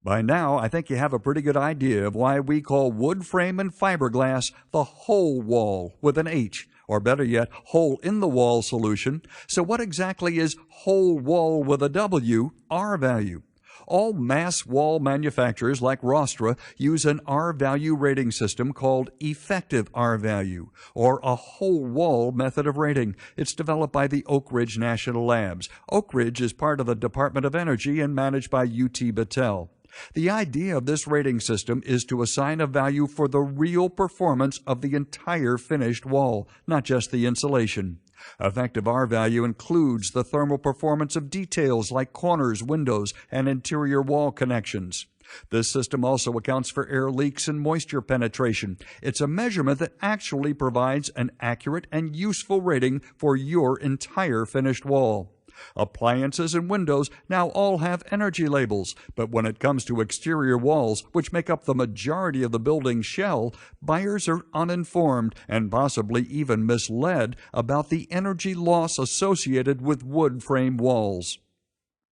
By now, I think you have a pretty good idea of why we call wood frame and fiberglass the whole wall with an H, or better yet, hole in the wall solution. So what exactly is whole wall with a W, R value? All mass wall manufacturers like Rostra use an R-value rating system called effective R-value, or a whole wall method of rating. It's developed by the Oak Ridge National Labs. Oak Ridge is part of the Department of Energy and managed by UT Battelle. The idea of this rating system is to assign a value for the real performance of the entire finished wall, not just the insulation. Effective R value includes the thermal performance of details like corners, windows, and interior wall connections. This system also accounts for air leaks and moisture penetration. It's a measurement that actually provides an accurate and useful rating for your entire finished wall. Appliances and windows now all have energy labels, but when it comes to exterior walls, which make up the majority of the building's shell, buyers are uninformed and possibly even misled about the energy loss associated with wood frame walls.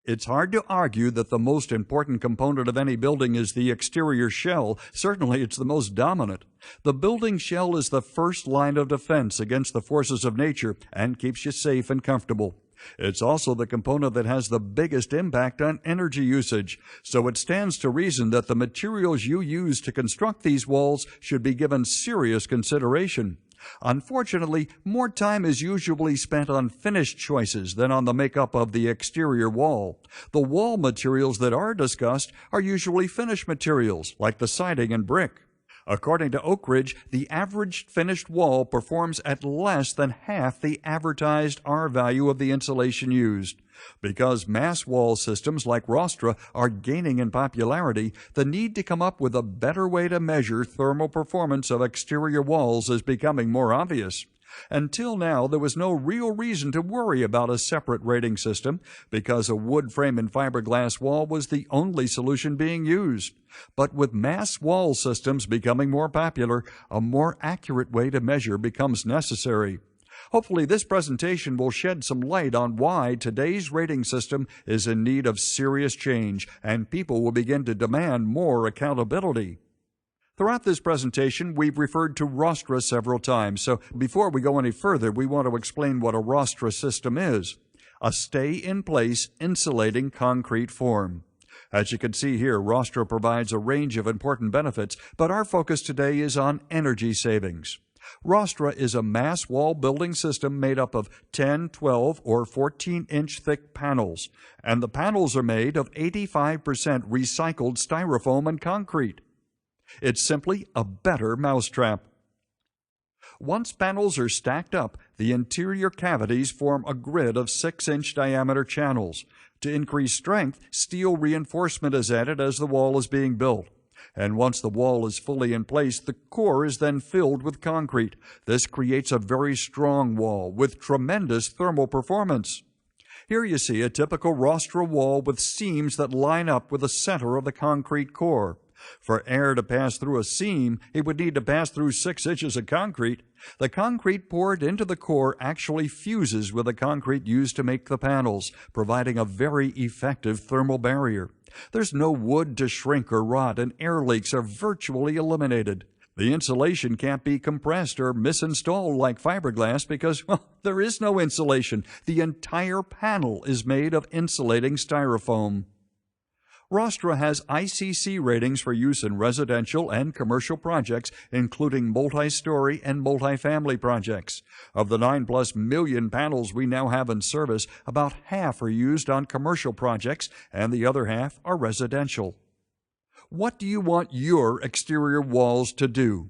It's hard to argue that the most important component of any building is the exterior shell. Certainly, it's the most dominant. The building shell is the first line of defense against the forces of nature and keeps you safe and comfortable. It's also the component that has the biggest impact on energy usage, so it stands to reason that the materials you use to construct these walls should be given serious consideration. Unfortunately, more time is usually spent on finished choices than on the makeup of the exterior wall. The wall materials that are discussed are usually finished materials, like the siding and brick. According to Oak Ridge, the average finished wall performs at less than half the advertised R value of the insulation used. Because mass wall systems like Rostra are gaining in popularity, the need to come up with a better way to measure thermal performance of exterior walls is becoming more obvious. Until now, there was no real reason to worry about a separate rating system because a wood frame and fiberglass wall was the only solution being used. But with mass wall systems becoming more popular, a more accurate way to measure becomes necessary. Hopefully, this presentation will shed some light on why today's rating system is in need of serious change, and people will begin to demand more accountability. Throughout this presentation, we've referred to Rostra several times, so before we go any further, we want to explain what a Rostra system is. A stay-in-place insulating concrete form. As you can see here, Rostra provides a range of important benefits, but our focus today is on energy savings. Rostra is a mass wall building system made up of 10, 12, or 14-inch thick panels, and the panels are made of 85% recycled styrofoam and concrete. It's simply a better mousetrap. Once panels are stacked up, the interior cavities form a grid of 6-inch diameter channels. To increase strength, steel reinforcement is added as the wall is being built. And once the wall is fully in place, the core is then filled with concrete. This creates a very strong wall with tremendous thermal performance. Here you see a typical Rostra wall with seams that line up with the center of the concrete core. For air to pass through a seam, it would need to pass through 6 inches of concrete. The concrete poured into the core actually fuses with the concrete used to make the panels, providing a very effective thermal barrier. There's no wood to shrink or rot, and air leaks are virtually eliminated. The insulation can't be compressed or misinstalled like fiberglass because, well, there is no insulation. The entire panel is made of insulating styrofoam. Rostra has ICC ratings for use in residential and commercial projects, including multi-story and multi-family projects. Of the 9+ million panels we now have in service, about half are used on commercial projects, and the other half are residential. What do you want your exterior walls to do?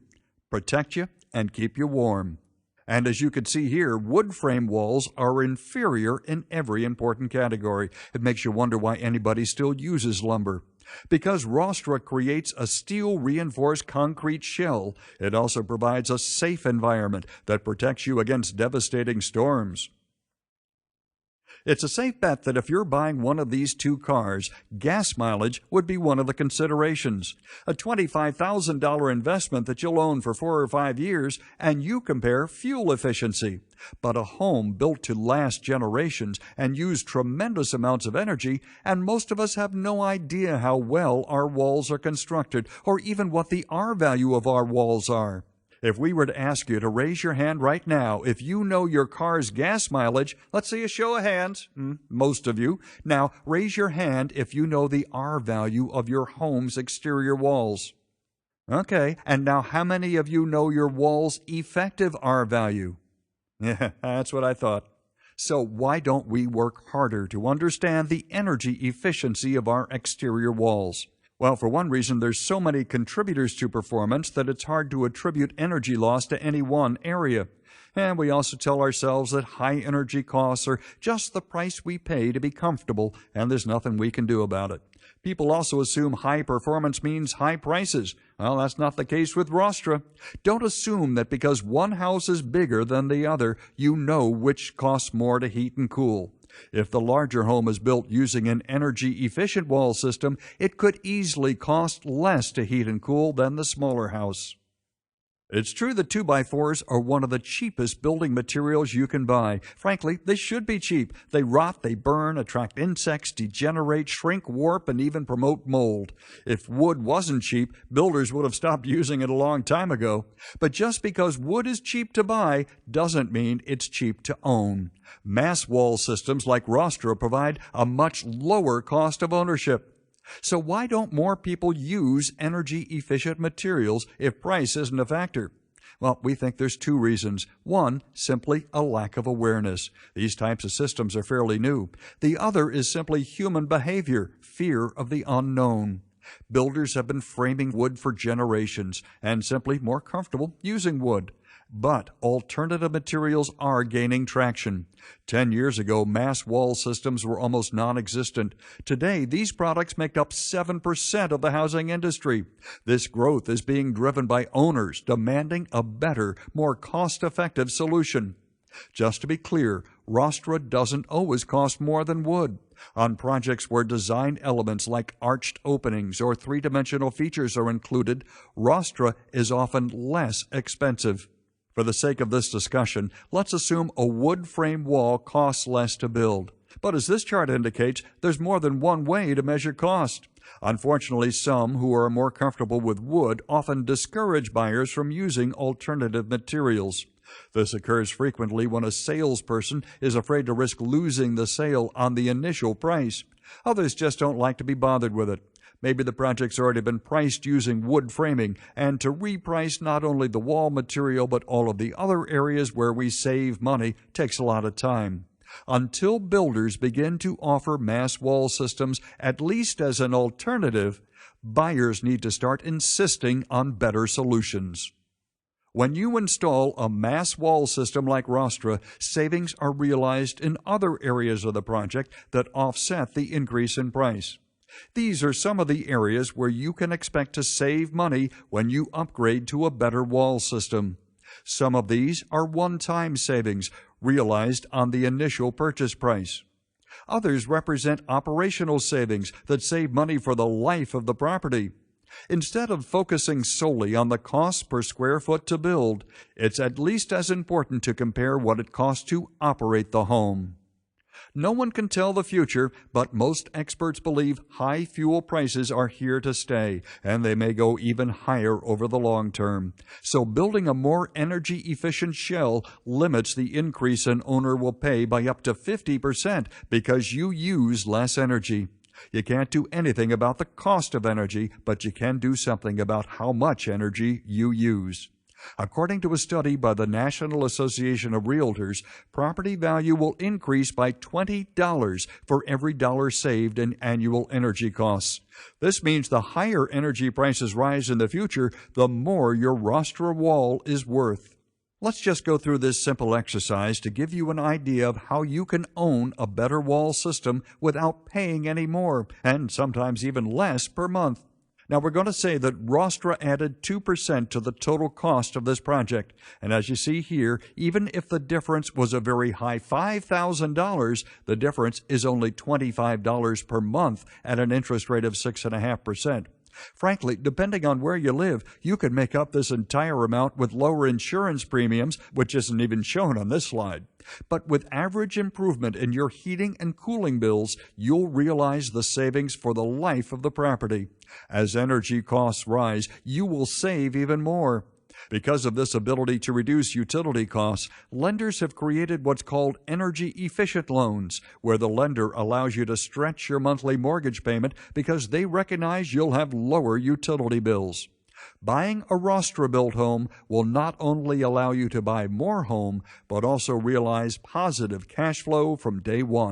Protect you and keep you warm. And as you can see here, wood frame walls are inferior in every important category. It makes you wonder why anybody still uses lumber. Because Rostra creates a steel-reinforced concrete shell, it also provides a safe environment that protects you against devastating storms. It's a safe bet that if you're buying one of these two cars, gas mileage would be one of the considerations. A $25,000 investment that you'll own for 4 or 5 years, and you compare fuel efficiency. But a home built to last generations and use tremendous amounts of energy, and most of us have no idea how well our walls are constructed, or even what the R value of our walls are. If we were to ask you to raise your hand right now if you know your car's gas mileage, let's see a show of hands, most of you. Now, raise your hand if you know the R value of your home's exterior walls. Okay, and now how many of you know your wall's effective R value? Yeah, that's what I thought. So why don't we work harder to understand the energy efficiency of our exterior walls? Well, for one reason, there's so many contributors to performance that it's hard to attribute energy loss to any one area. And we also tell ourselves that high energy costs are just the price we pay to be comfortable, and there's nothing we can do about it. People also assume high performance means high prices. Well, that's not the case with Rostra. Don't assume that because one house is bigger than the other, you know which costs more to heat and cool. If the larger home is built using an energy-efficient wall system, it could easily cost less to heat and cool than the smaller house. It's true that 2x4s are one of the cheapest building materials you can buy. Frankly, they should be cheap. They rot, they burn, attract insects, degenerate, shrink, warp, and even promote mold. If wood wasn't cheap, builders would have stopped using it a long time ago. But just because wood is cheap to buy doesn't mean it's cheap to own. Mass wall systems like Rostra provide a much lower cost of ownership. So why don't more people use energy-efficient materials if price isn't a factor? Well, we think there's two reasons. One, simply a lack of awareness. These types of systems are fairly new. The other is simply human behavior, fear of the unknown. Builders have been framing wood for generations and simply more comfortable using wood. But alternative materials are gaining traction. 10 years ago, mass wall systems were almost non-existent. Today, these products make up 7% of the housing industry. This growth is being driven by owners demanding a better, more cost-effective solution. Just to be clear, Rostra doesn't always cost more than wood. On projects where design elements like arched openings or three-dimensional features are included, Rostra is often less expensive. For the sake of this discussion, let's assume a wood frame wall costs less to build. But as this chart indicates, there's more than one way to measure cost. Unfortunately, some who are more comfortable with wood often discourage buyers from using alternative materials. This occurs frequently when a salesperson is afraid to risk losing the sale on the initial price. Others just don't like to be bothered with it. Maybe the project's already been priced using wood framing, and to reprice not only the wall material but all of the other areas where we save money takes a lot of time. Until builders begin to offer mass wall systems, at least as an alternative, buyers need to start insisting on better solutions. When you install a mass wall system like Rostra, savings are realized in other areas of the project that offset the increase in price. These are some of the areas where you can expect to save money when you upgrade to a better wall system. Some of these are one-time savings realized on the initial purchase price. Others represent operational savings that save money for the life of the property. Instead of focusing solely on the cost per square foot to build, it's at least as important to compare what it costs to operate the home. No one can tell the future, but most experts believe high fuel prices are here to stay, and they may go even higher over the long term. So building a more energy-efficient shell limits the increase an owner will pay by up to 50% because you use less energy. You can't do anything about the cost of energy, but you can do something about how much energy you use. According to a study by the National Association of Realtors, property value will increase by $20 for every dollar saved in annual energy costs. This means the higher energy prices rise in the future, the more your Rostra wall is worth. Let's just go through this simple exercise to give you an idea of how you can own a better wall system without paying any more, and sometimes even less per month. Now, we're going to say that Rostra added 2% to the total cost of this project. And as you see here, even if the difference was a very high $5,000, the difference is only $25 per month at an interest rate of 6.5%. Frankly, depending on where you live, you could make up this entire amount with lower insurance premiums, which isn't even shown on this slide. But with average improvement in your heating and cooling bills, you'll realize the savings for the life of the property. As energy costs rise, you will save even more. Because of this ability to reduce utility costs, lenders have created what's called energy-efficient loans, where the lender allows you to stretch your monthly mortgage payment because they recognize you'll have lower utility bills. Buying a Rostra-built home will not only allow you to buy more home, but also realize positive cash flow from day one.